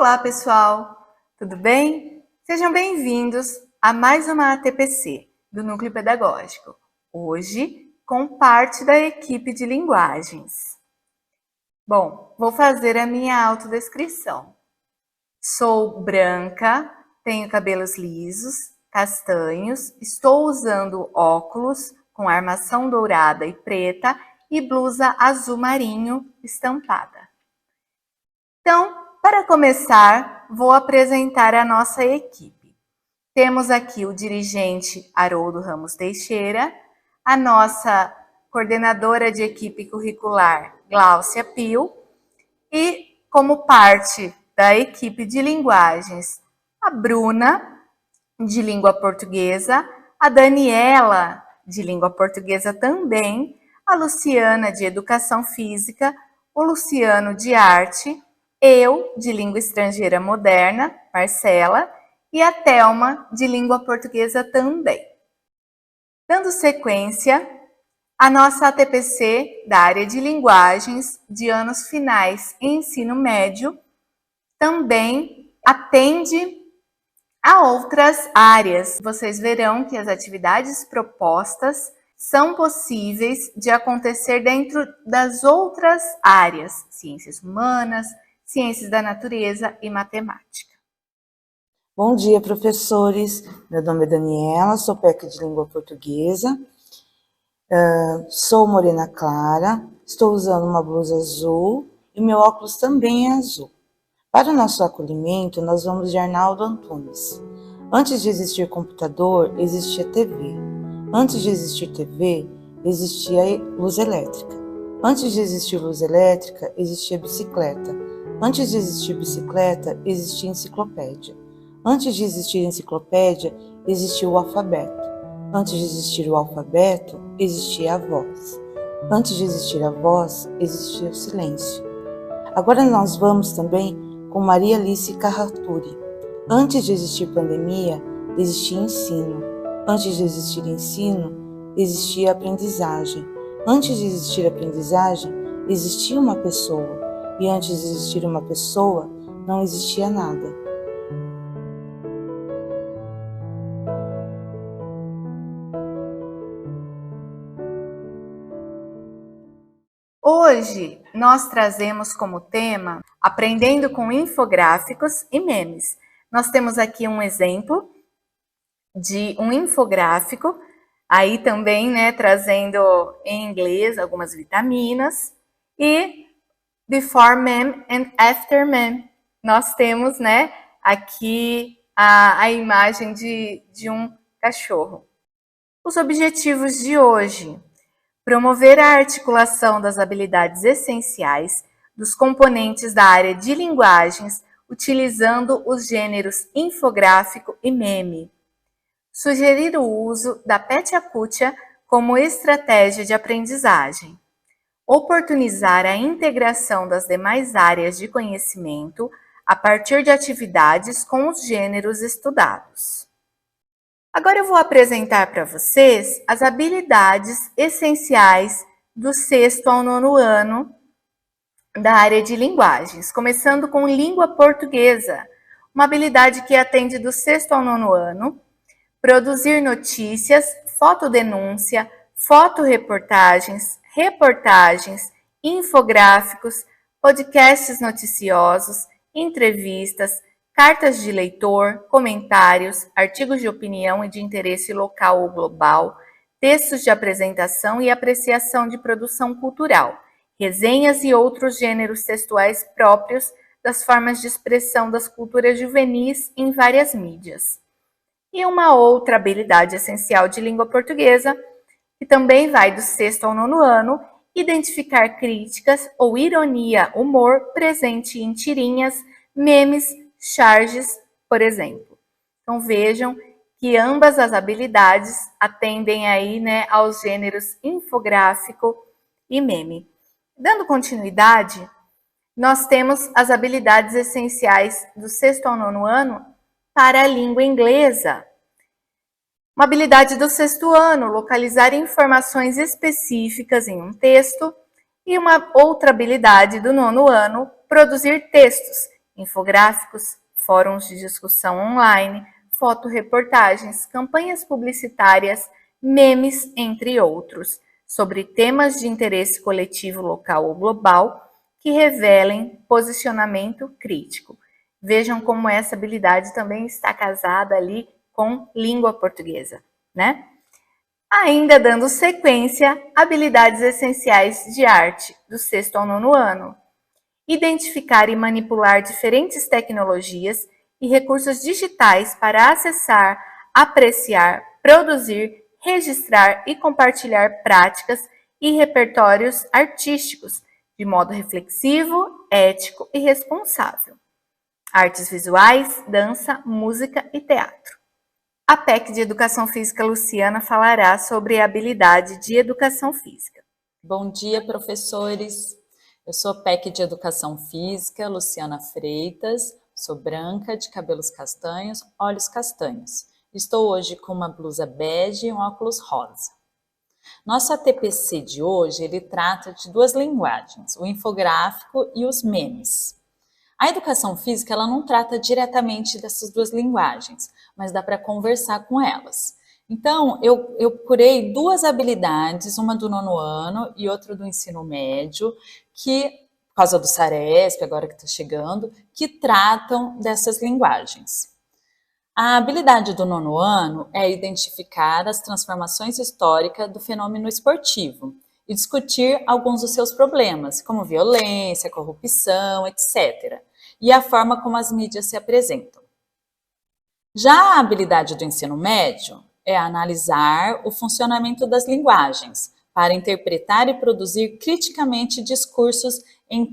Olá, pessoal! Tudo bem? Sejam bem-vindos a mais uma ATPC do Núcleo Pedagógico, hoje com parte da equipe de linguagens. Bom, vou fazer a minha autodescrição. Sou branca, tenho cabelos lisos, castanhos, estou usando óculos com armação dourada e preta e blusa azul marinho estampada. Então, para começar, vou apresentar a nossa equipe. Temos aqui o dirigente Haroldo Ramos Teixeira, a nossa coordenadora de equipe curricular, Gláucia Pio, e como parte da equipe de linguagens, a Bruna, de língua portuguesa, a Daniela, de língua portuguesa também, a Luciana, de educação física, o Luciano, de arte, eu, de língua estrangeira moderna, Marcela, e a Thelma, de língua portuguesa também. Dando sequência, a nossa ATPC da área de linguagens de anos finais em ensino médio também atende a outras áreas. Vocês verão que as atividades propostas são possíveis de acontecer dentro das outras áreas, ciências humanas, ciências da natureza e matemática. Bom dia, professores. Meu nome é Daniela, sou PEC de língua portuguesa. Sou morena clara, estou usando uma blusa azul e meu óculos também é azul. Para o nosso acolhimento, nós vamos de Arnaldo Antunes. Antes de existir computador, existia TV. Antes de existir TV, existia luz elétrica. Antes de existir luz elétrica, existia bicicleta. Antes de existir bicicleta, existia enciclopédia. Antes de existir enciclopédia, existia o alfabeto. Antes de existir o alfabeto, existia a voz. Antes de existir a voz, existia o silêncio. Agora nós vamos também com Maria Alice Carraturi. Antes de existir pandemia, existia ensino. Antes de existir ensino, existia aprendizagem. Antes de existir aprendizagem, existia uma pessoa. E antes de existir uma pessoa, não existia nada. Hoje, nós trazemos como tema Aprendendo com infográficos e memes. Nós temos aqui um exemplo de um infográfico, aí também, trazendo em inglês algumas vitaminas, e Before meme and after meme. Nós temos, aqui a imagem de um cachorro. Os objetivos de hoje: promover a articulação das habilidades essenciais dos componentes da área de linguagens, utilizando os gêneros infográfico e meme. Sugerir o uso da Petya como estratégia de aprendizagem. Oportunizar a integração das demais áreas de conhecimento a partir de atividades com os gêneros estudados. Agora eu vou apresentar para vocês as habilidades essenciais do 6º ao 9º ano da área de linguagens, começando com língua portuguesa, uma habilidade que atende do 6º ao 9º ano, produzir notícias, fotodenúncia, fotoreportagens, reportagens, infográficos, podcasts noticiosos, entrevistas, cartas de leitor, comentários, artigos de opinião e de interesse local ou global, textos de apresentação e apreciação de produção cultural, resenhas e outros gêneros textuais próprios das formas de expressão das culturas juvenis em várias mídias. E uma outra habilidade essencial de língua portuguesa, que também vai do 6º ao 9º ano, identificar críticas ou ironia, humor presente em tirinhas, memes, charges, por exemplo. Então vejam que ambas as habilidades atendem aí, aos gêneros infográfico e meme. Dando continuidade, nós temos as habilidades essenciais do 6º ao 9º ano para a língua inglesa. Uma habilidade do 6º ano, localizar informações específicas em um texto, e uma outra habilidade do 9º ano, produzir textos, infográficos, fóruns de discussão online, fotoreportagens, campanhas publicitárias, memes, entre outros, sobre temas de interesse coletivo local ou global que revelem posicionamento crítico. Vejam como essa habilidade também está casada ali com língua portuguesa, né? Ainda dando sequência, habilidades essenciais de arte, do 6º ao 9º ano. Identificar e manipular diferentes tecnologias e recursos digitais para acessar, apreciar, produzir, registrar e compartilhar práticas e repertórios artísticos de modo reflexivo, ético e responsável. Artes visuais, dança, música e teatro. A PEC de Educação Física, Luciana, falará sobre a habilidade de educação física. Bom dia, professores. Eu sou PEC de Educação Física, Luciana Freitas, sou branca, de cabelos castanhos, olhos castanhos. Estou hoje com uma blusa bege e um óculos rosa. Nosso ATPC de hoje, ele trata de duas linguagens, o infográfico e os memes. A educação física, ela não trata diretamente dessas duas linguagens, mas dá para conversar com elas. Então, eu procurei duas habilidades, uma do 9º ano e outra do ensino médio, que, por causa do SARESP, agora que está chegando, que tratam dessas linguagens. A habilidade do 9º ano é identificar as transformações históricas do fenômeno esportivo e discutir alguns dos seus problemas, como violência, corrupção, etc., e a forma como as mídias se apresentam. Já a habilidade do ensino médio é analisar o funcionamento das linguagens para interpretar e produzir criticamente discursos em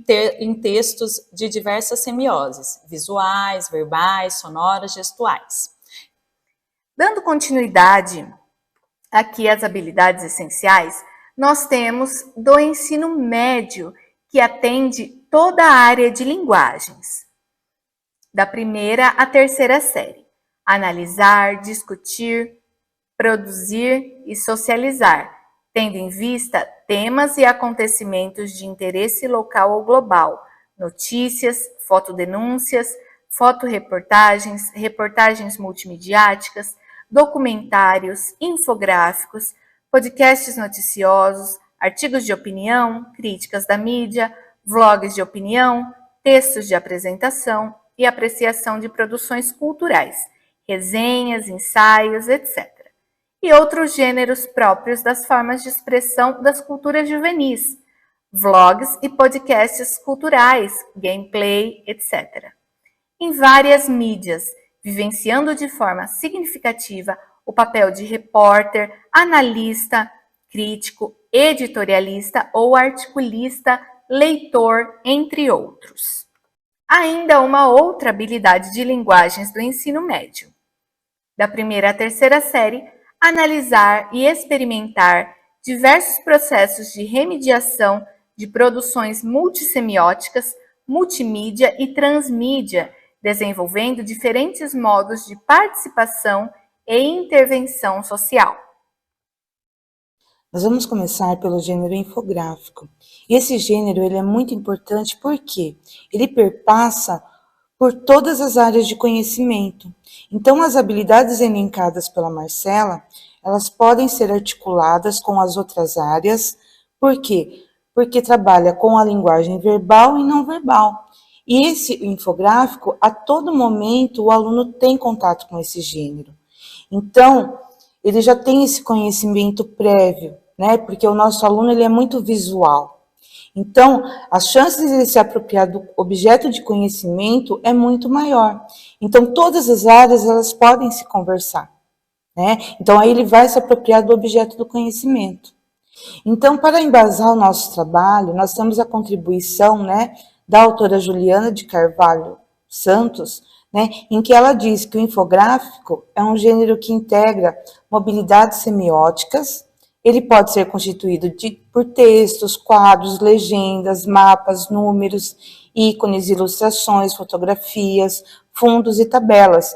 textos de diversas semioses, visuais, verbais, sonoras, gestuais. Dando continuidade aqui às habilidades essenciais, nós temos do ensino médio, que atende toda a área de linguagens, da 1ª à 3ª série. Analisar, discutir, produzir e socializar, tendo em vista temas e acontecimentos de interesse local ou global, notícias, fotodenúncias, fotoreportagens, reportagens multimediáticas, documentários, infográficos, podcasts noticiosos, artigos de opinião, críticas da mídia, vlogs de opinião, textos de apresentação e apreciação de produções culturais, resenhas, ensaios, etc. E outros gêneros próprios das formas de expressão das culturas juvenis, vlogs e podcasts culturais, gameplay, etc. Em várias mídias, vivenciando de forma significativa o papel de repórter, analista, crítico, editorialista ou articulista, leitor, entre outros. Ainda uma outra habilidade de linguagens do ensino médio. Da 1ª à 3ª série, analisar e experimentar diversos processos de remediação de produções multissemióticas, multimídia e transmídia, desenvolvendo diferentes modos de participação e intervenção social. Nós vamos começar pelo gênero infográfico. E esse gênero ele é muito importante porque ele perpassa por todas as áreas de conhecimento. Então, as habilidades elencadas pela Marcela, elas podem ser articuladas com as outras áreas. Por quê? Porque trabalha com a linguagem verbal e não verbal. E esse infográfico, a todo momento, o aluno tem contato com esse gênero. Então, ele já tem esse conhecimento prévio, né? Porque o nosso aluno ele é muito visual. Então, as chances de ele se apropriar do objeto de conhecimento é muito maior. Então, todas as áreas, elas podem se conversar, né? Então, aí ele vai se apropriar do objeto do conhecimento. Então, para embasar o nosso trabalho, nós temos a contribuição, né, da autora Juliana de Carvalho Santos, né, em que ela diz que o infográfico é um gênero que integra mobilidades semióticas. Ele pode ser constituído por textos, quadros, legendas, mapas, números, ícones, ilustrações, fotografias, fundos e tabelas.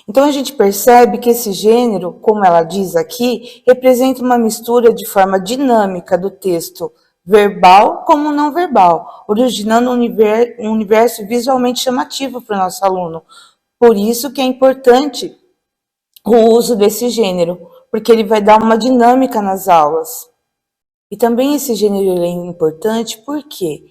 Então, a gente percebe que esse gênero, como ela diz aqui, representa uma mistura de forma dinâmica do texto verbal como não verbal, originando um universo visualmente chamativo para o nosso aluno. Por isso que é importante o uso desse gênero, porque ele vai dar uma dinâmica nas aulas. E também esse gênero é importante porque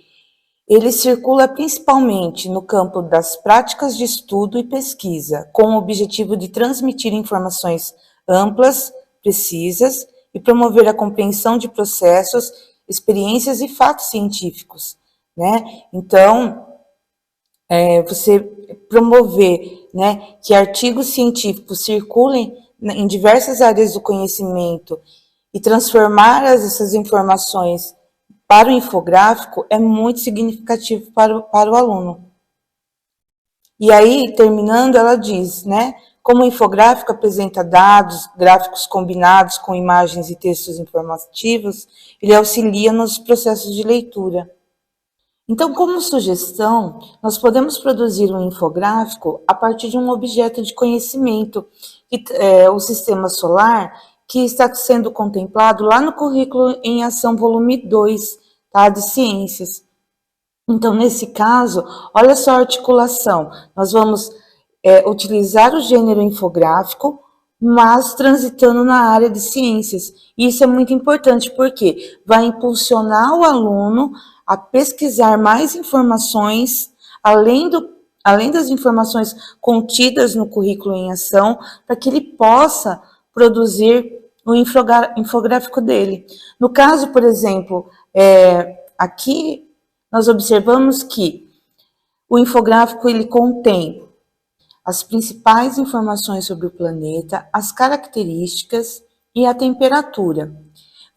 ele circula principalmente no campo das práticas de estudo e pesquisa, com o objetivo de transmitir informações amplas, precisas e promover a compreensão de processos, experiências e fatos científicos, né? Então, você promover, né, que artigos científicos circulem em diversas áreas do conhecimento e transformar essas informações para o infográfico é muito significativo para o aluno. E aí, terminando, ela diz, né, como o infográfico apresenta dados, gráficos combinados com imagens e textos informativos, ele auxilia nos processos de leitura. Então, como sugestão, nós podemos produzir um infográfico a partir de um objeto de conhecimento, o sistema solar, que está sendo contemplado lá no currículo em ação volume 2, tá, de ciências. Então, nesse caso, olha só a articulação. Nós vamos utilizar o gênero infográfico, mas transitando na área de ciências. E isso é muito importante, porque vai impulsionar o aluno a pesquisar mais informações, além das informações contidas no currículo em ação, para que ele possa produzir o infográfico dele. No caso, por exemplo, aqui nós observamos que o infográfico ele contém as principais informações sobre o planeta, as características e a temperatura.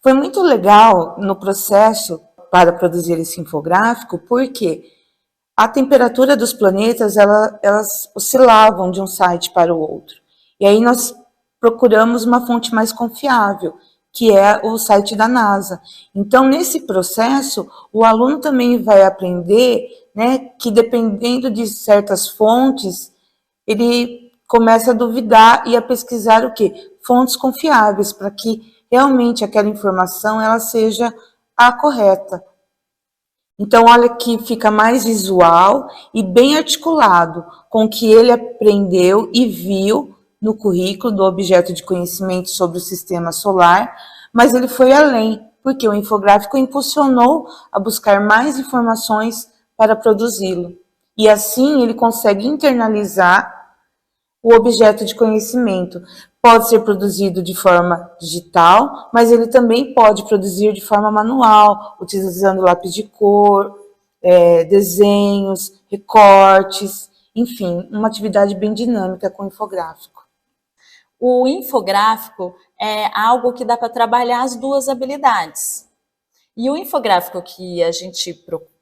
Foi muito legal no processo para produzir esse infográfico, porque a temperatura dos planetas elas oscilavam de um site para o outro. E aí nós procuramos uma fonte mais confiável, que é o site da NASA. Então, nesse processo, o aluno também vai aprender, né, que dependendo de certas fontes, ele começa a duvidar e a pesquisar o quê? Fontes confiáveis, para que realmente aquela informação ela seja a correta. Então, olha que fica mais visual e bem articulado com o que ele aprendeu e viu no currículo do objeto de conhecimento sobre o sistema solar, mas ele foi além, porque o infográfico impulsionou a buscar mais informações para produzi-lo. E assim ele consegue internalizar o objeto de conhecimento. Pode ser produzido de forma digital, mas ele também pode produzir de forma manual, utilizando lápis de cor, desenhos, recortes, enfim, uma atividade bem dinâmica com infográfico. O infográfico é algo que dá para trabalhar as duas habilidades. E o infográfico que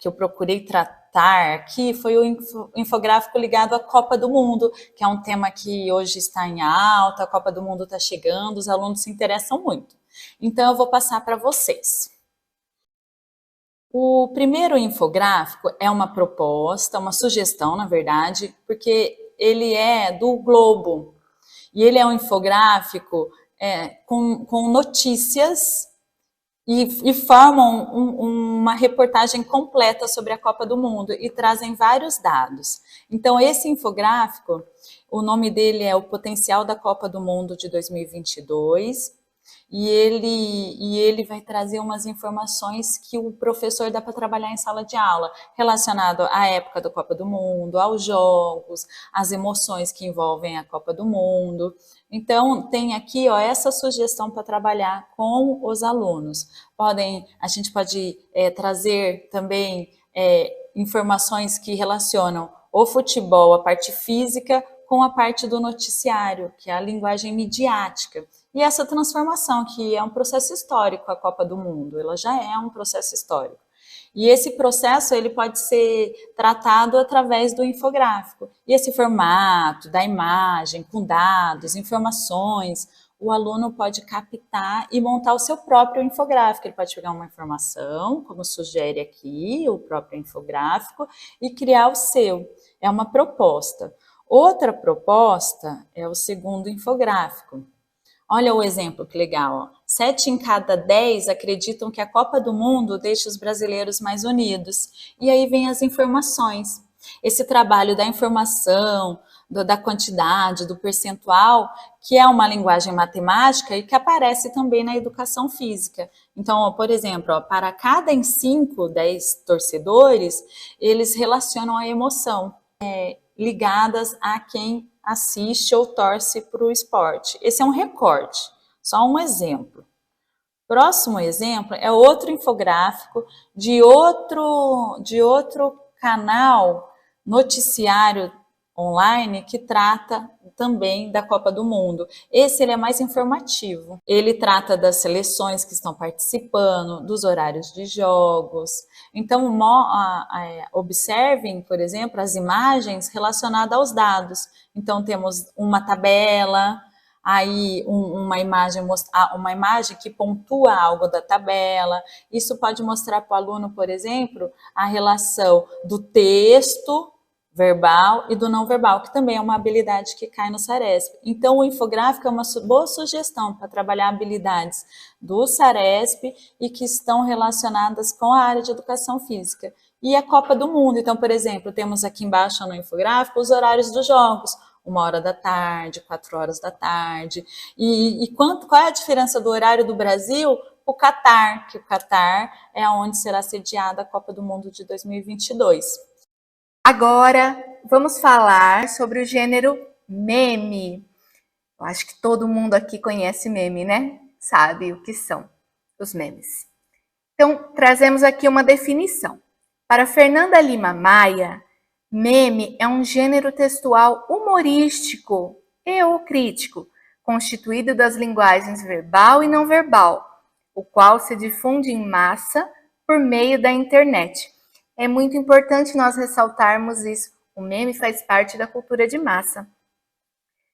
eu procurei tratar aqui foi o infográfico ligado à Copa do Mundo, que é um tema que hoje está em alta, a Copa do Mundo está chegando, os alunos se interessam muito. Então, eu vou passar para vocês. O primeiro infográfico é uma proposta, uma sugestão, na verdade, porque ele é do Globo. E ele é um infográfico com notícias e formam uma reportagem completa sobre a Copa do Mundo e trazem vários dados. Então, esse infográfico, o nome dele é O Potencial da Copa do Mundo de 2022, e ele vai trazer umas informações que o professor dá para trabalhar em sala de aula, relacionado à época da Copa do Mundo, aos jogos, às emoções que envolvem a Copa do Mundo. Então, tem aqui essa sugestão para trabalhar com os alunos. A gente pode trazer também informações que relacionam o futebol, a parte física, com a parte do noticiário, que é a linguagem midiática. E essa transformação, que é um processo histórico, a Copa do Mundo, ela já é um processo histórico. E esse processo ele pode ser tratado através do infográfico. E esse formato da imagem, com dados, informações, o aluno pode captar e montar o seu próprio infográfico. Ele pode pegar uma informação, como sugere aqui o próprio infográfico, e criar o seu. É uma proposta. Outra proposta é o segundo infográfico. Olha o exemplo que legal, ó. 7 em cada 10 acreditam que a Copa do Mundo deixa os brasileiros mais unidos. E aí vem as informações. Esse trabalho da informação, da quantidade, do percentual, que é uma linguagem matemática e que aparece também na educação física. Então, por exemplo, para cada 5, 10 torcedores, eles relacionam a emoção ligadas a quem assiste ou torce para o esporte. Esse é um recorte, só um exemplo. Próximo exemplo é outro infográfico de outro canal noticiário online que trata também da Copa do Mundo. Ele é mais informativo. Ele trata das seleções que estão participando, dos horários de jogos. Então, observem, por exemplo, as imagens relacionadas aos dados. Então, temos uma tabela, aí uma imagem que pontua algo da tabela. Isso pode mostrar para o aluno, por exemplo, a relação do texto verbal e do não verbal, que também é uma habilidade que cai no SARESP. Então, o infográfico é uma boa sugestão para trabalhar habilidades do SARESP e que estão relacionadas com a área de educação física. E a Copa do Mundo. Então, por exemplo, temos aqui embaixo no infográfico os horários dos jogos. 1h da tarde, 4h da tarde. Qual é a diferença do horário do Brasil? O Catar, que o Catar é onde será sediada a Copa do Mundo de 2022. Agora, vamos falar sobre o gênero meme. Eu acho que todo mundo aqui conhece meme, né? Sabe o que são os memes. Então, trazemos aqui uma definição. Para Fernanda Lima Maia, meme é um gênero textual humorístico e ou crítico, constituído das linguagens verbal e não verbal, o qual se difunde em massa por meio da internet. É muito importante nós ressaltarmos isso. O meme faz parte da cultura de massa.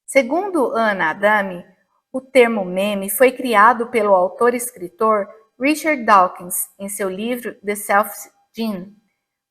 Segundo Ana Adami, o termo meme foi criado pelo autor e escritor Richard Dawkins em seu livro The Selfish Gene,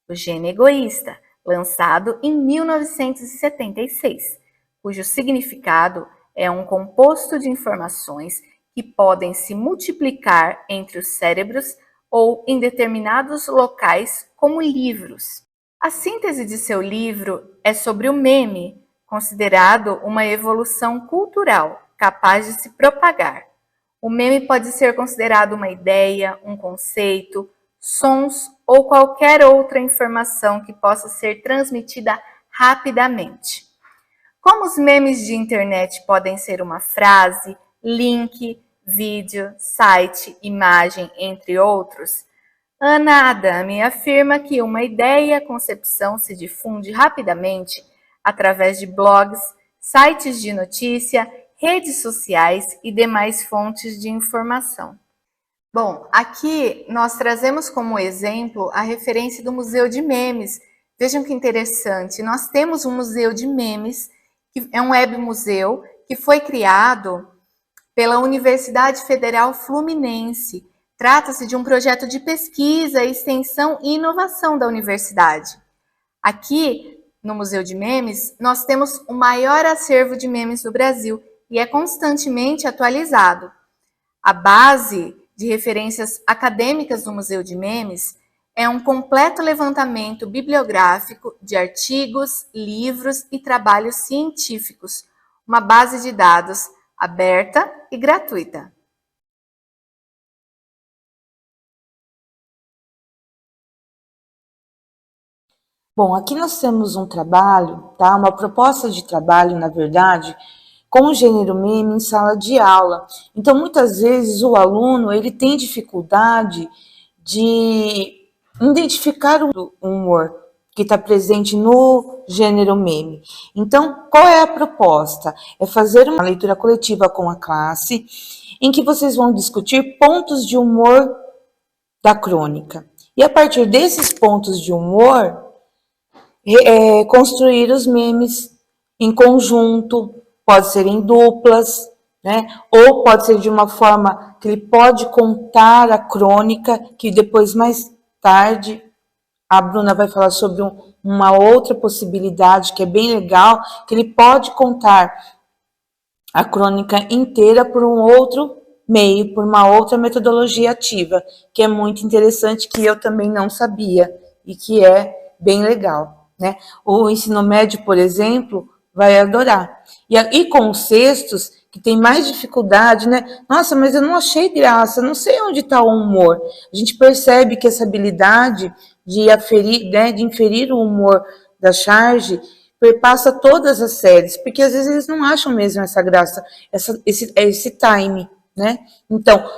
O Gene Egoísta, lançado em 1976, cujo significado é um composto de informações que podem se multiplicar entre os cérebros ou em determinados locais, como livros. A síntese de seu livro é sobre o meme, considerado uma evolução cultural capaz de se propagar. O meme pode ser considerado uma ideia, um conceito, sons ou qualquer outra informação que possa ser transmitida rapidamente. Como os memes de internet podem ser uma frase, link, vídeo, site, imagem, entre outros, Ana Adami afirma que uma ideia, concepção se difunde rapidamente através de blogs, sites de notícia, redes sociais e demais fontes de informação. Bom, aqui nós trazemos como exemplo a referência do Museu de Memes. Vejam que interessante, nós temos um museu de memes, que é um web museu que foi criado pela Universidade Federal Fluminense. Trata-se de um projeto de pesquisa, extensão e inovação da universidade. Aqui, no Museu de Memes, nós temos o maior acervo de memes do Brasil e é constantemente atualizado. A base de referências acadêmicas do Museu de Memes é um completo levantamento bibliográfico de artigos, livros e trabalhos científicos, uma base de dados aberta e gratuita. Bom, aqui nós temos um trabalho, tá? Uma proposta de trabalho, na verdade, com o gênero meme em sala de aula. Então, muitas vezes, o aluno ele tem dificuldade de identificar o humor que está presente no gênero meme. Então, qual é a proposta? É fazer uma leitura coletiva com a classe, em que vocês vão discutir pontos de humor da crônica. E a partir desses pontos de humor, construir os memes em conjunto, pode ser em duplas, né? Ou pode ser de uma forma que ele pode contar a crônica, que depois, mais tarde, a Bruna vai falar sobre uma outra possibilidade que é bem legal, que ele pode contar a crônica inteira por um outro meio por uma outra metodologia ativa, que é muito interessante, que eu também não sabia e que é bem legal, né? O ensino médio, por exemplo, vai adorar. E com os sextos, que tem mais dificuldade, né? Nossa, mas eu não achei graça, não sei onde está o humor. A gente percebe que essa habilidade de aferir, né, de inferir o humor da charge perpassa todas as séries, porque às vezes eles não acham mesmo essa graça, esse time, né? Então,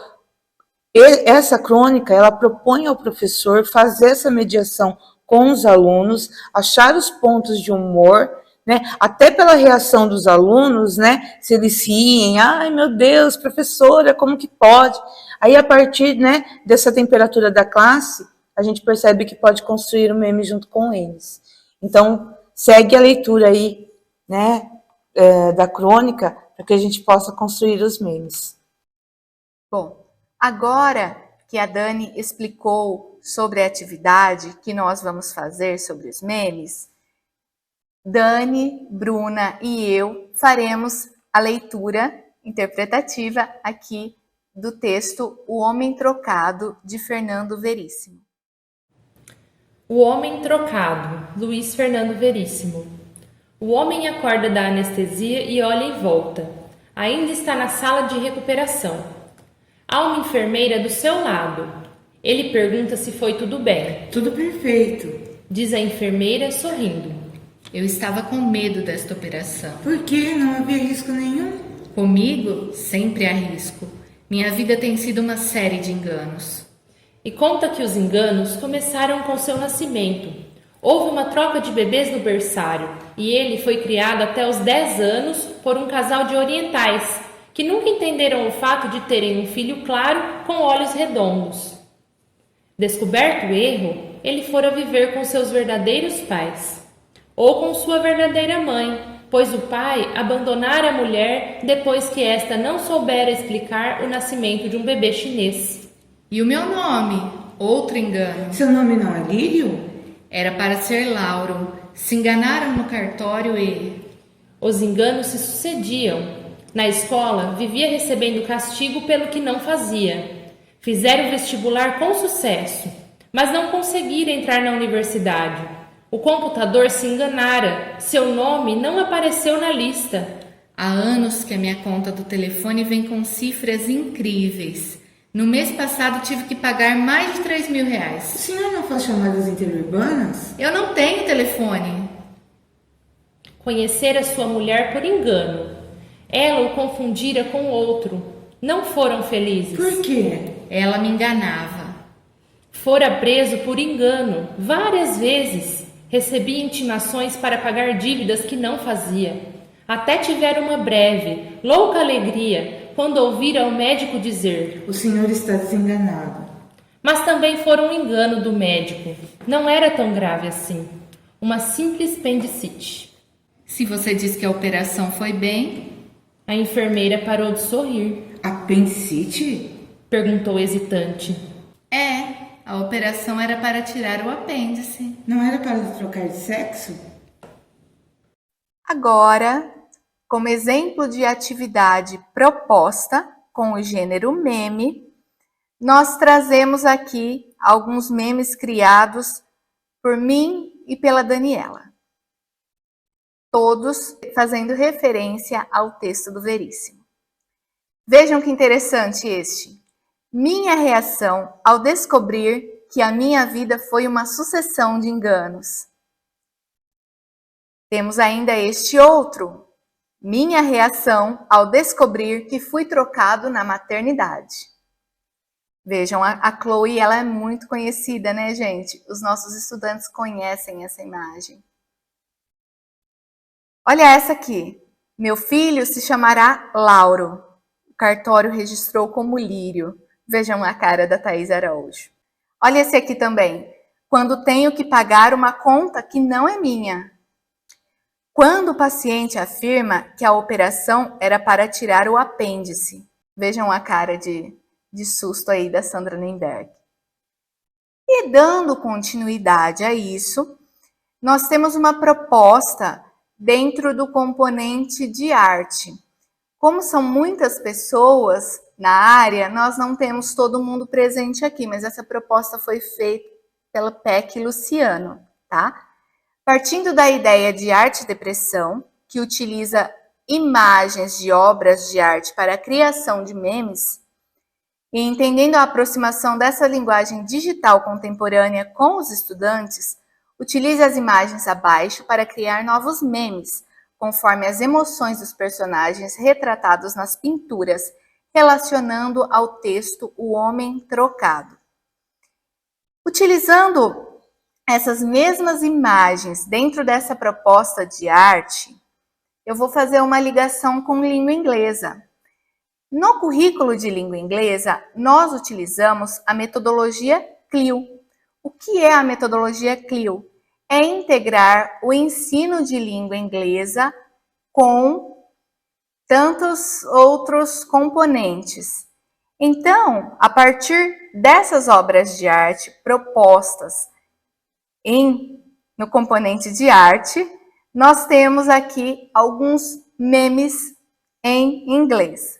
essa crônica, ela propõe ao professor fazer essa mediação com os alunos, achar os pontos de humor, né? Até pela reação dos alunos, né? Se eles riem, ai meu Deus, professora, como que pode? Aí a partir, né, dessa temperatura da classe, a gente percebe que pode construir o meme junto com eles. Então, segue a leitura aí, né, da crônica, para que a gente possa construir os memes. Bom, agora que a Dani explicou sobre a atividade que nós vamos fazer sobre os memes, Dani, Bruna e eu faremos a leitura interpretativa aqui do texto O Homem Trocado, de Fernando Veríssimo. O Homem Trocado, Luiz Fernando Veríssimo. O homem acorda da anestesia e olha em volta. Ainda está na sala de recuperação. Há uma enfermeira do seu lado. Ele pergunta se foi tudo bem. Tudo perfeito, Diz a enfermeira, sorrindo. eu estava com medo desta operação. Por quê? Não havia risco nenhum? Comigo, sempre há risco. Minha vida tem sido uma série de enganos. E conta que os enganos começaram com seu nascimento. Houve uma troca de bebês no berçário e ele foi criado até os 10 anos por um casal de orientais, que nunca entenderam o fato de terem um filho claro com olhos redondos. Descoberto o erro, ele fora viver com seus verdadeiros pais, ou com sua verdadeira mãe, pois o pai abandonara a mulher depois que esta não soubera explicar o nascimento de um bebê chinês. E o meu nome? Outro engano. Seu nome não é Lírio? Era para ser Lauro. Se enganaram no cartório e... Os enganos se sucediam. Na escola, vivia recebendo castigo pelo que não fazia. Fizeram vestibular com sucesso, mas não conseguiram entrar na universidade. O computador se enganara, seu nome não apareceu na lista. Há anos que a minha conta do telefone vem com cifras incríveis. No mês passado tive que pagar mais de 3 mil reais. O senhor não faz chamadas interurbanas? Eu não tenho telefone. Conhecera sua mulher por engano. Ela o confundira com outro. Não foram felizes. Por quê? Ela me enganava. Fora preso por engano, várias vezes. Recebia intimações para pagar dívidas que não fazia. Até tivera uma breve, louca alegria quando ouvira o médico dizer: O senhor está desenganado. Mas também fora um engano do médico. Não era tão grave assim. Uma simples apendicite. Se você diz que a operação foi bem... A enfermeira parou de sorrir. Apendicite? Perguntou hesitante. A operação era para tirar o apêndice. Não era para trocar de sexo? Agora, como exemplo de atividade proposta com o gênero meme, nós trazemos aqui alguns memes criados por mim e pela Daniela, todos fazendo referência ao texto do Veríssimo. Vejam que interessante este. Minha reação ao descobrir que a minha vida foi uma sucessão de enganos. Temos ainda este outro. Minha reação ao descobrir que fui trocado na maternidade. Vejam, a Chloe, ela é muito conhecida, né, gente? Os nossos estudantes conhecem essa imagem. Olha essa aqui. Meu filho se chamará Lauro. O cartório registrou como Lírio. Vejam a cara da Thaís Araújo. Olha esse aqui também. Quando tenho que pagar uma conta que não é minha. Quando o paciente afirma que a operação era para tirar o apêndice. Vejam a cara de susto aí da Sandra Nemberg. E dando continuidade a isso, nós temos uma proposta dentro do componente de arte. Como são muitas pessoas, na área, nós não temos todo mundo presente aqui, mas essa proposta foi feita pela PEC Luciano, tá? Partindo da ideia de arte-depressão, que utiliza imagens de obras de arte para a criação de memes, e entendendo a aproximação dessa linguagem digital contemporânea com os estudantes, utilize as imagens abaixo para criar novos memes, conforme as emoções dos personagens retratados nas pinturas, relacionando ao texto O Homem Trocado. Utilizando essas mesmas imagens dentro dessa proposta de arte, eu vou fazer uma ligação com língua inglesa. No currículo de língua inglesa, nós utilizamos a metodologia CLIO. O que é a metodologia CLIO? É integrar o ensino de língua inglesa com tantos outros componentes. Então, a partir dessas obras de arte propostas no componente de arte, nós temos aqui alguns memes em inglês.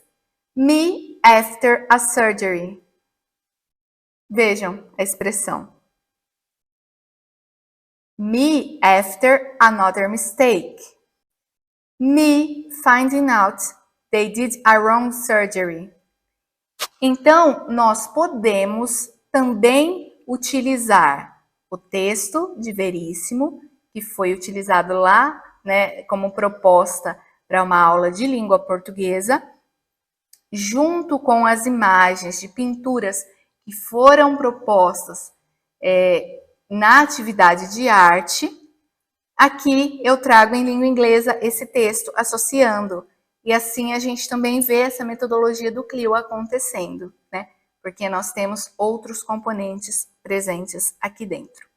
Me after a surgery. Vejam a expressão. Me after another mistake. Me finding out they did a wrong surgery. Então, nós podemos também utilizar o texto de Veríssimo, que foi utilizado lá, né, como proposta para uma aula de língua portuguesa, junto com as imagens de pinturas que foram propostas na atividade de arte. Aqui eu trago em língua inglesa esse texto associando, e assim a gente também vê essa metodologia do CLIO acontecendo, né? Porque nós temos outros componentes presentes aqui dentro.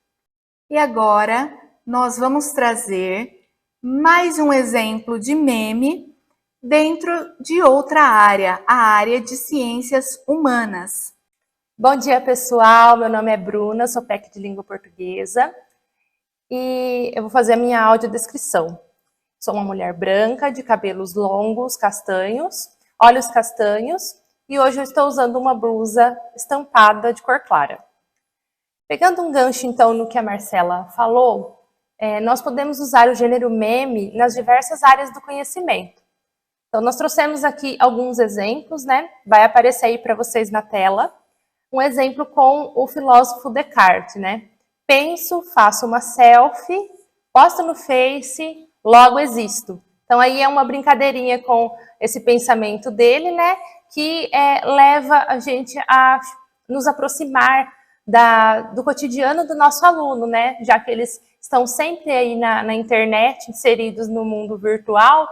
E agora nós vamos trazer mais um exemplo de meme dentro de outra área, a área de ciências humanas. Bom dia, pessoal. Meu nome é Bruna, sou PEC de língua portuguesa e eu vou fazer a minha audiodescrição. Sou uma mulher branca, de cabelos longos, castanhos, olhos castanhos, e hoje eu estou usando uma blusa estampada de cor clara. Pegando um gancho, então, no que a Marcela falou, nós podemos usar o gênero meme nas diversas áreas do conhecimento. Então, nós trouxemos aqui alguns exemplos, né? Vai aparecer aí para vocês na tela. Um exemplo com o filósofo Descartes, né? Penso, faço uma selfie, posto no Face, logo existo. Então, aí é uma brincadeirinha com esse pensamento dele, né? Que leva a gente a nos aproximar do cotidiano do nosso aluno, né? Já que eles estão sempre aí na internet, inseridos no mundo virtual.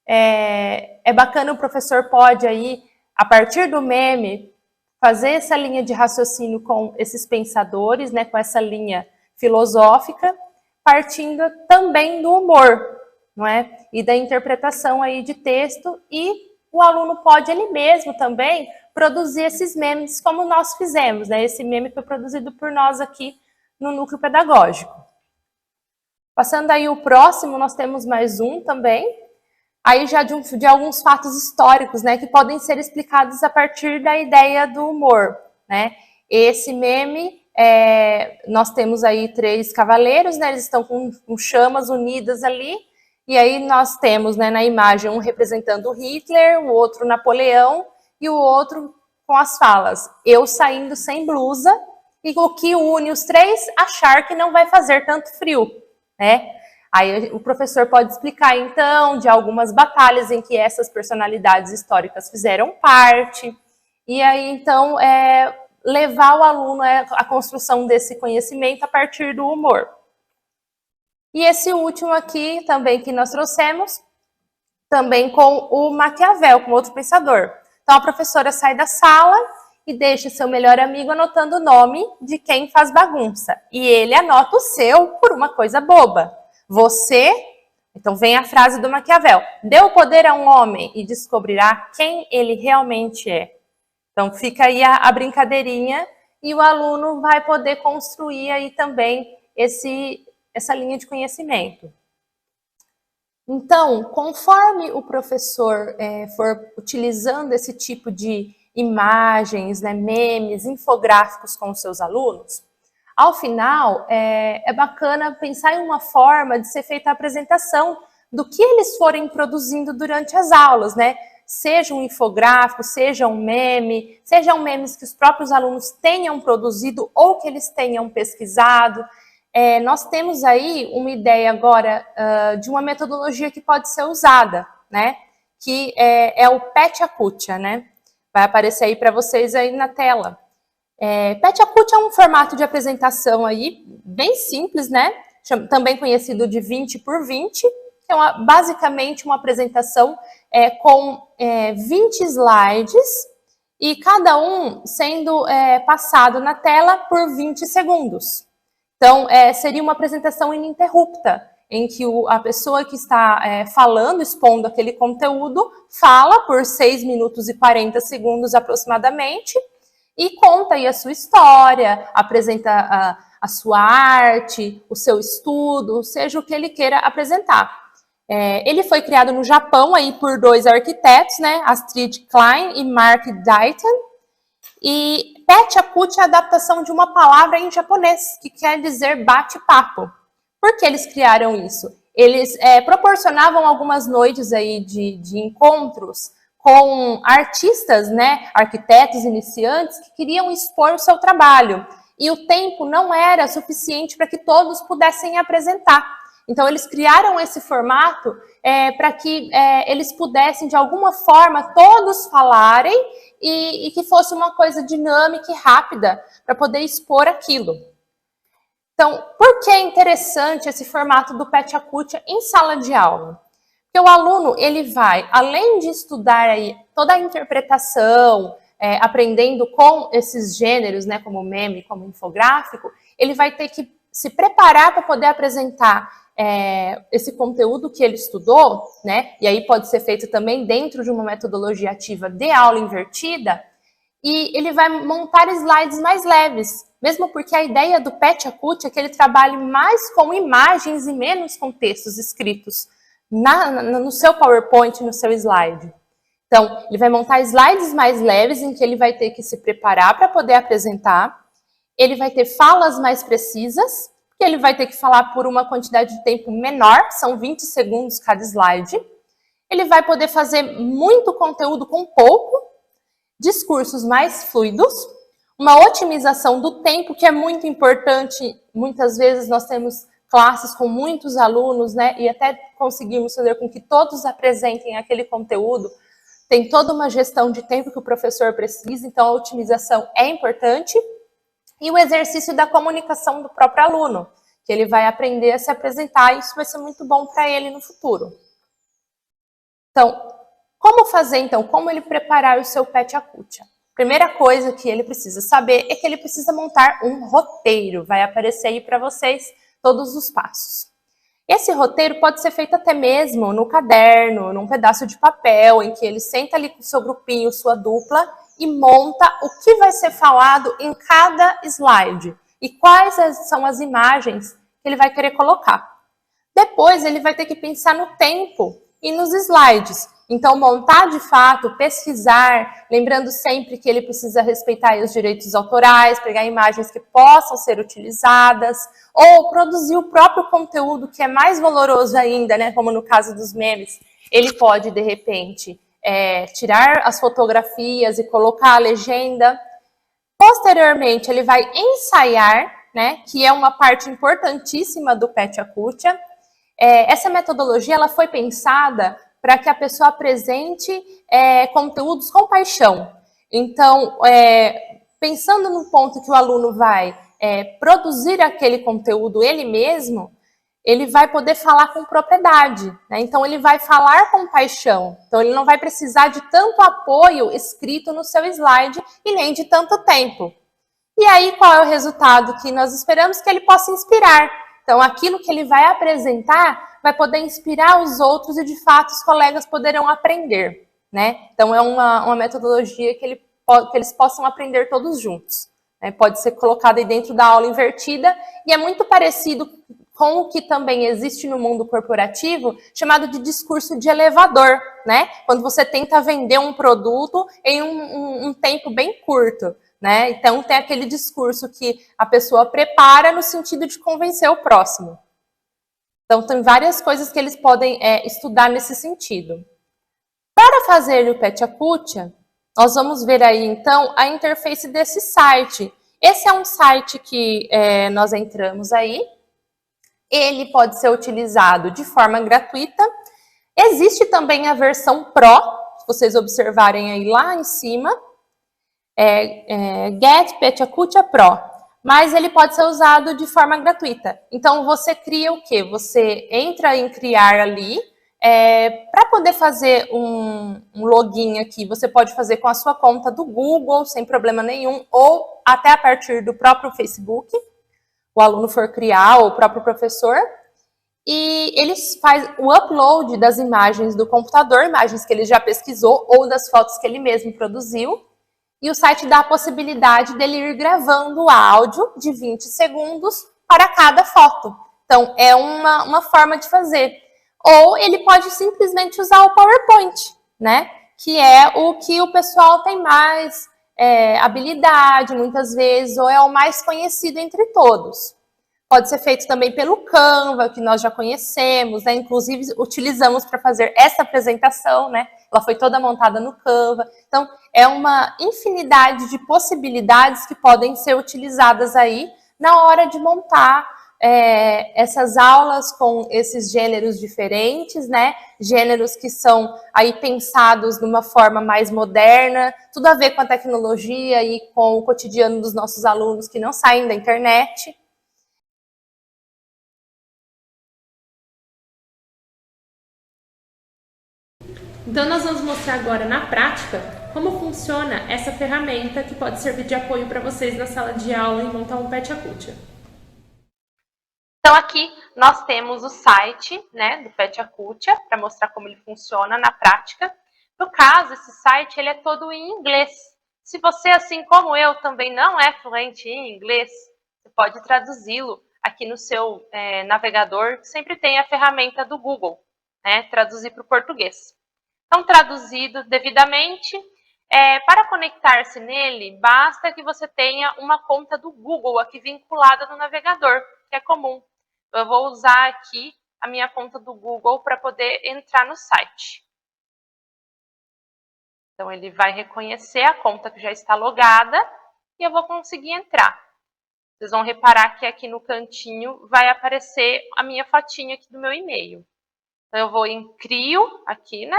É bacana, o professor pode aí, a partir do meme, fazer essa linha de raciocínio com esses pensadores, né, com essa linha filosófica, partindo também do humor, não é? E da interpretação aí de texto, e o aluno pode ele mesmo também produzir esses memes como nós fizemos, né? Esse meme foi produzido por nós aqui no Núcleo Pedagógico. Passando aí o próximo, nós temos mais um também, aí já de alguns fatos históricos, né, que podem ser explicados a partir da ideia do humor, né? Esse meme, nós temos aí 3 cavaleiros, né, eles estão com chamas unidas ali, e aí nós temos, né, na imagem um representando Hitler, o outro Napoleão, e o outro com as falas, eu saindo sem blusa, e o que une os 3, achar que não vai fazer tanto frio, né? Aí o professor pode explicar, então, de algumas batalhas em que essas personalidades históricas fizeram parte, e aí, então, levar o aluno à construção desse conhecimento a partir do humor. E esse último aqui, também, que nós trouxemos, também com o Maquiavel, com outro pensador. Então, a professora sai da sala e deixa seu melhor amigo anotando o nome de quem faz bagunça, e ele anota o seu por uma coisa boba. Você, então vem a frase do Maquiavel, dê o poder a um homem e descobrirá quem ele realmente é. Então fica aí a brincadeirinha e o aluno vai poder construir aí também essa linha de conhecimento. Então, conforme o professor for utilizando esse tipo de imagens, né, memes, infográficos com os seus alunos, ao final é bacana pensar em uma forma de ser feita a apresentação do que eles forem produzindo durante as aulas, né? Seja um infográfico, seja um meme, sejam memes que os próprios alunos tenham produzido ou que eles tenham pesquisado. Nós temos aí uma ideia agora de uma metodologia que pode ser usada, né? Que é o Petyakutia, né? Vai aparecer aí para vocês aí na tela. Petyakutia é um formato de apresentação aí bem simples, né? Também conhecido de 20 por 20, que é basicamente uma apresentação com 20 slides e cada um sendo passado na tela por 20 segundos. Então, seria uma apresentação ininterrupta, em que a pessoa que está falando, expondo aquele conteúdo, fala por 6 minutos e 40 segundos aproximadamente e conta aí a sua história, apresenta a sua arte, o seu estudo, seja o que ele queira apresentar. Ele foi criado no Japão aí por 2 arquitetos, né, Astrid Klein e Mark Dayton. E Petyakutia é a adaptação de uma palavra em japonês, que quer dizer bate-papo. Por que eles criaram isso? Eles proporcionavam algumas noites aí de encontros com artistas, né, arquitetos iniciantes que queriam expor o seu trabalho. E o tempo não era suficiente para que todos pudessem apresentar. Então, eles criaram esse formato para que eles pudessem, de alguma forma, todos falarem e que fosse uma coisa dinâmica e rápida para poder expor aquilo. Então, por que é interessante esse formato do Petyakutia em sala de aula? Porque o aluno, ele vai, além de estudar aí toda a interpretação, aprendendo com esses gêneros, né, como meme, como infográfico, ele vai ter que se preparar para poder apresentar esse conteúdo que ele estudou, né? E aí pode ser feito também dentro de uma metodologia ativa de aula invertida, e ele vai montar slides mais leves, mesmo porque a ideia do Petyakutia é que ele trabalhe mais com imagens e menos com textos escritos no seu PowerPoint, no seu slide. Então, ele vai montar slides mais leves em que ele vai ter que se preparar para poder apresentar, ele vai ter falas mais precisas, que ele vai ter que falar por uma quantidade de tempo menor, são 20 segundos cada slide. Ele vai poder fazer muito conteúdo com pouco, discursos mais fluidos, uma otimização do tempo, que é muito importante. Muitas vezes nós temos classes com muitos alunos, né, e até conseguimos fazer com que todos apresentem aquele conteúdo. Tem toda uma gestão de tempo que o professor precisa, então a otimização é importante. E o exercício da comunicação do próprio aluno, que ele vai aprender a se apresentar, e isso vai ser muito bom para ele no futuro. Então, como fazer, então? Como ele preparar o seu Petyakutia? Primeira coisa que ele precisa saber é que ele precisa montar um roteiro. Vai aparecer aí para vocês todos os passos. Esse roteiro pode ser feito até mesmo no caderno, num pedaço de papel, em que ele senta ali com o seu grupinho, sua dupla, e monta o que vai ser falado em cada slide e quais são as imagens que ele vai querer colocar. Depois, ele vai ter que pensar no tempo e nos slides. Então, montar de fato, pesquisar, lembrando sempre que ele precisa respeitar os direitos autorais, pegar imagens que possam ser utilizadas, ou produzir o próprio conteúdo, que é mais valoroso ainda, né? Como no caso dos memes. Ele pode, de repente, tirar as fotografias e colocar a legenda. Posteriormente, ele vai ensaiar, né, que é uma parte importantíssima do Petyakutia. Essa metodologia ela foi pensada para que a pessoa apresente conteúdos com paixão. Então, pensando no ponto que o aluno vai produzir aquele conteúdo ele mesmo, ele vai poder falar com propriedade, né? Então, ele vai falar com paixão. Então, ele não vai precisar de tanto apoio escrito no seu slide e nem de tanto tempo. E aí, qual é o resultado que nós esperamos? Que ele possa inspirar. Então, aquilo que ele vai apresentar vai poder inspirar os outros e, de fato, os colegas poderão aprender, né? Então, é uma metodologia que eles possam aprender todos juntos. Pode ser colocado aí dentro da aula invertida e é muito parecido com o que também existe no mundo corporativo, chamado de discurso de elevador, né? Quando você tenta vender um produto em um tempo bem curto, né? Então, tem aquele discurso que a pessoa prepara no sentido de convencer o próximo. Então, tem várias coisas que eles podem estudar nesse sentido. Para fazer o Petya, nós vamos ver aí, então, a interface desse site. Esse é um site que nós entramos aí. Ele pode ser utilizado de forma gratuita. Existe também a versão Pro, se vocês observarem aí lá em cima. Get Petya Pro. Mas ele pode ser usado de forma gratuita. Então, você cria o quê? Você entra em criar ali. Para poder fazer um login aqui, você pode fazer com a sua conta do Google, sem problema nenhum, ou até a partir do próprio Facebook. O aluno for criar, ou o próprio professor, e ele faz o upload das imagens do computador, imagens que ele já pesquisou, ou das fotos que ele mesmo produziu, e o site dá a possibilidade dele ir gravando áudio de 20 segundos para cada foto. Então, é uma forma de fazer. Ou ele pode simplesmente usar o PowerPoint, né? Que é o que o pessoal tem mais habilidade, muitas vezes, ou é o mais conhecido entre todos. Pode ser feito também pelo Canva, que nós já conhecemos, né? Inclusive, utilizamos para fazer essa apresentação, né? Ela foi toda montada no Canva. Então, é uma infinidade de possibilidades que podem ser utilizadas aí na hora de montar essas aulas com esses gêneros diferentes, né? Gêneros que são aí pensados de uma forma mais moderna, tudo a ver com a tecnologia e com o cotidiano dos nossos alunos que não saem da internet. Então, nós vamos mostrar agora na prática como funciona essa ferramenta que pode servir de apoio para vocês na sala de aula e montar um Petya. Então, aqui nós temos o site, né, do Petya para mostrar como ele funciona na prática. No caso, esse site ele é todo em inglês. Se você, assim como eu, também não é fluente em inglês, você pode traduzi-lo aqui no seu navegador, que sempre tem a ferramenta do Google, né, traduzir para o português. Então, traduzido devidamente, para conectar-se nele, basta que você tenha uma conta do Google aqui vinculada no navegador, que é comum. Eu vou usar aqui a minha conta do Google para poder entrar no site. Então, ele vai reconhecer a conta que já está logada e eu vou conseguir entrar. Vocês vão reparar que aqui no cantinho vai aparecer a minha fotinha aqui do meu e-mail. Então, eu vou em Crio, aqui, né?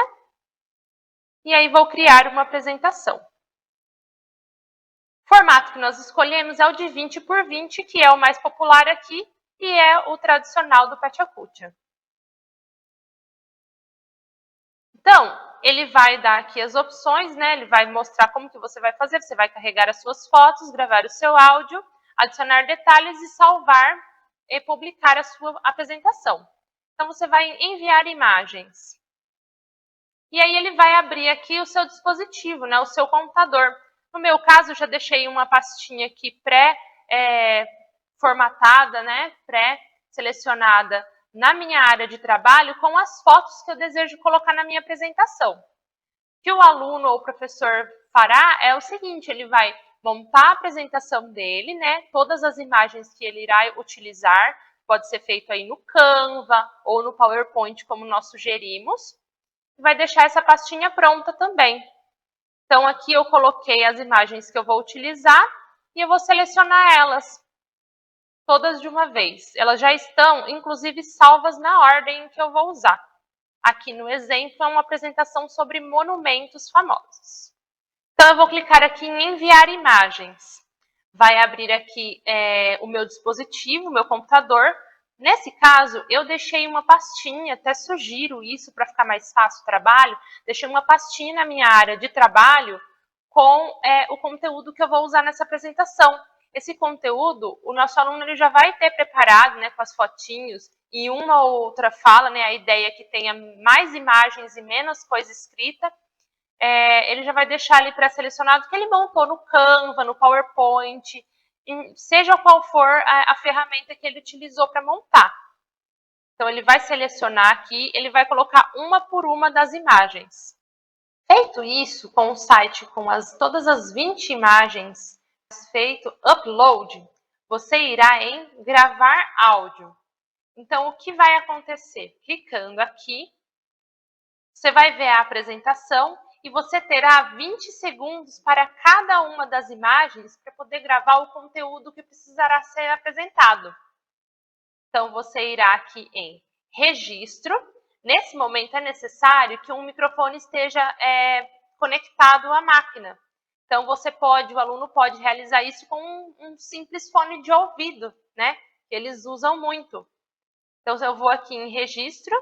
E aí vou criar uma apresentação. O formato que nós escolhemos é o de 20 por 20, que é o mais popular aqui, e é o tradicional do Petya. Então, ele vai dar aqui as opções, né? Ele vai mostrar como que você vai fazer. Você vai carregar as suas fotos, gravar o seu áudio, adicionar detalhes e salvar e publicar a sua apresentação. Então, você vai enviar imagens. E aí ele vai abrir aqui o seu dispositivo, né? O seu computador. No meu caso, eu já deixei uma pastinha aqui formatada, né, pré-selecionada na minha área de trabalho com as fotos que eu desejo colocar na minha apresentação. O que o aluno ou o professor fará é o seguinte, ele vai montar a apresentação dele, né, todas as imagens que ele irá utilizar, pode ser feito aí no Canva ou no PowerPoint, como nós sugerimos, e vai deixar essa pastinha pronta também. Então, aqui eu coloquei as imagens que eu vou utilizar e eu vou selecionar elas todas de uma vez. Elas já estão, inclusive, salvas na ordem que eu vou usar. Aqui no exemplo é uma apresentação sobre monumentos famosos. Então, eu vou clicar aqui em enviar imagens. Vai abrir aqui o meu dispositivo, o meu computador. Nesse caso, eu deixei uma pastinha, até sugiro isso para ficar mais fácil o trabalho, deixei uma pastinha na minha área de trabalho com o conteúdo que eu vou usar nessa apresentação. Esse conteúdo, o nosso aluno ele já vai ter preparado, né, com as fotinhos e uma ou outra fala, né, a ideia é que tenha mais imagens e menos coisa escrita, ele já vai deixar ali pré-selecionado que ele montou no Canva, no PowerPoint, seja qual for a ferramenta que ele utilizou para montar. Então, ele vai selecionar aqui, ele vai colocar uma por uma das imagens. Feito isso, com o site com todas as 20 imagens, feito upload, você irá em gravar áudio. Então, o que vai acontecer? Clicando aqui, você vai ver a apresentação e você terá 20 segundos para cada uma das imagens para poder gravar o conteúdo que precisará ser apresentado. Então, você irá aqui em registro. Nesse momento é necessário que um microfone esteja conectado à máquina. Então, o aluno pode realizar isso com um simples fone de ouvido, né? Que eles usam muito. Então, eu vou aqui em registro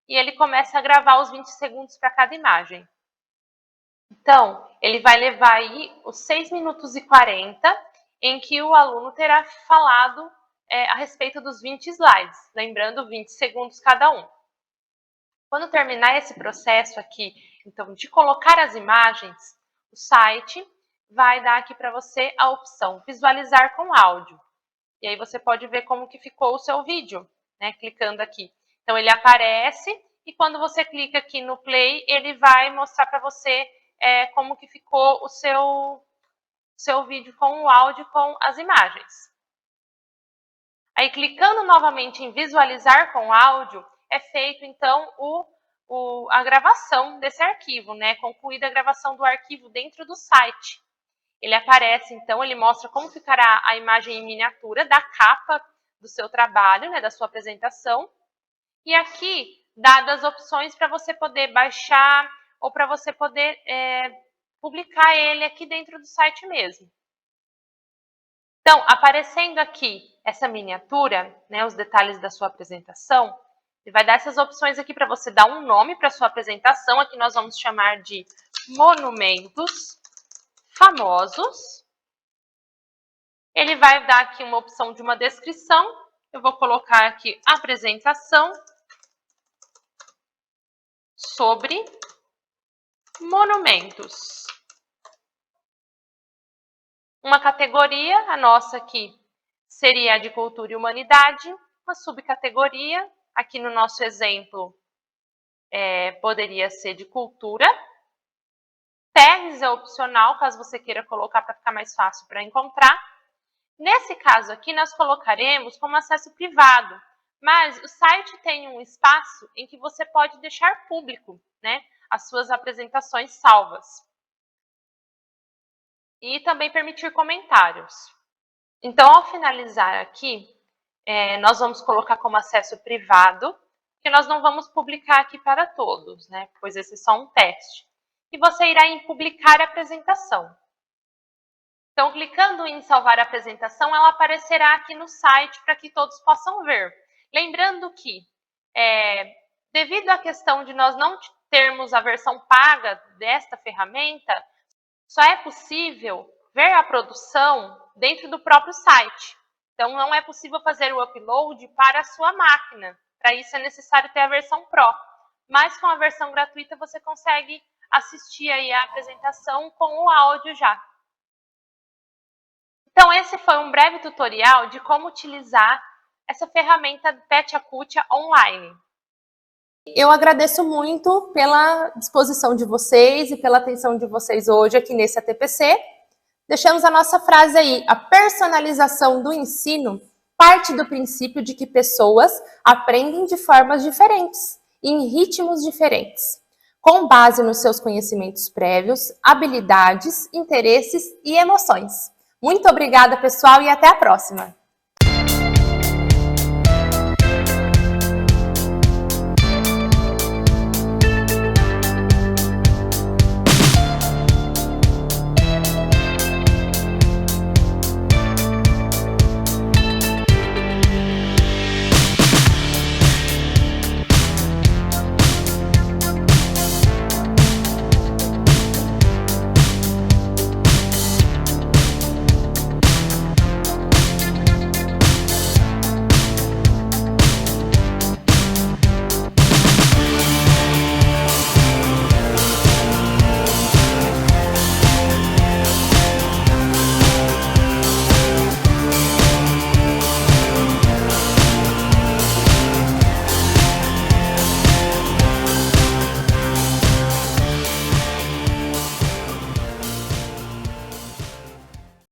e ele começa a gravar os 20 segundos para cada imagem. Então, ele vai levar aí os 6 minutos e 40 em que o aluno terá falado a respeito dos 20 slides, lembrando 20 segundos cada um. Quando terminar esse processo aqui, então, de colocar as imagens, o site vai dar aqui para você a opção visualizar com áudio. E aí você pode ver como que ficou o seu vídeo, né, clicando aqui. Então, ele aparece e quando você clica aqui no play, ele vai mostrar para você como que ficou o seu vídeo com o áudio com as imagens. Aí, clicando novamente em visualizar com áudio, é feito, então, a gravação desse arquivo, né? Concluída a gravação do arquivo dentro do site. Ele aparece, então, ele mostra como ficará a imagem em miniatura da capa do seu trabalho, né? Da sua apresentação. E aqui, dadas opções para você poder baixar ou para você poder publicar ele aqui dentro do site mesmo. Então, aparecendo aqui essa miniatura, né, os detalhes da sua apresentação, ele vai dar essas opções aqui para você dar um nome para a sua apresentação. Aqui nós vamos chamar de monumentos famosos. Ele vai dar aqui uma opção de uma descrição. Eu vou colocar aqui apresentação sobre monumentos. Uma categoria, a nossa aqui, seria a de cultura e humanidade. Uma subcategoria, aqui no nosso exemplo, poderia ser de cultura. Tags é opcional, caso você queira colocar para ficar mais fácil para encontrar. Nesse caso aqui, nós colocaremos como acesso privado, mas o site tem um espaço em que você pode deixar público, né, as suas apresentações salvas. E também permitir comentários. Então, ao finalizar aqui, nós vamos colocar como acesso privado, que nós não vamos publicar aqui para todos, né? Pois esse é só um teste. E você irá em publicar a apresentação. Então, clicando em salvar a apresentação, ela aparecerá aqui no site para que todos possam ver. Lembrando que, devido à questão de nós não termos a versão paga desta ferramenta, só é possível ver a produção dentro do próprio site. Então, não é possível fazer o upload para a sua máquina. Para isso é necessário ter a versão Pro. Mas com a versão gratuita você consegue assistir aí a apresentação com o áudio já. Então, esse foi um breve tutorial de como utilizar essa ferramenta Petya online. Eu agradeço muito pela disposição de vocês e pela atenção de vocês hoje aqui nesse ATPC. Deixamos a nossa frase aí: a personalização do ensino parte do princípio de que pessoas aprendem de formas diferentes e em ritmos diferentes, com base nos seus conhecimentos prévios, habilidades, interesses e emoções. Muito obrigada, pessoal, e até a próxima!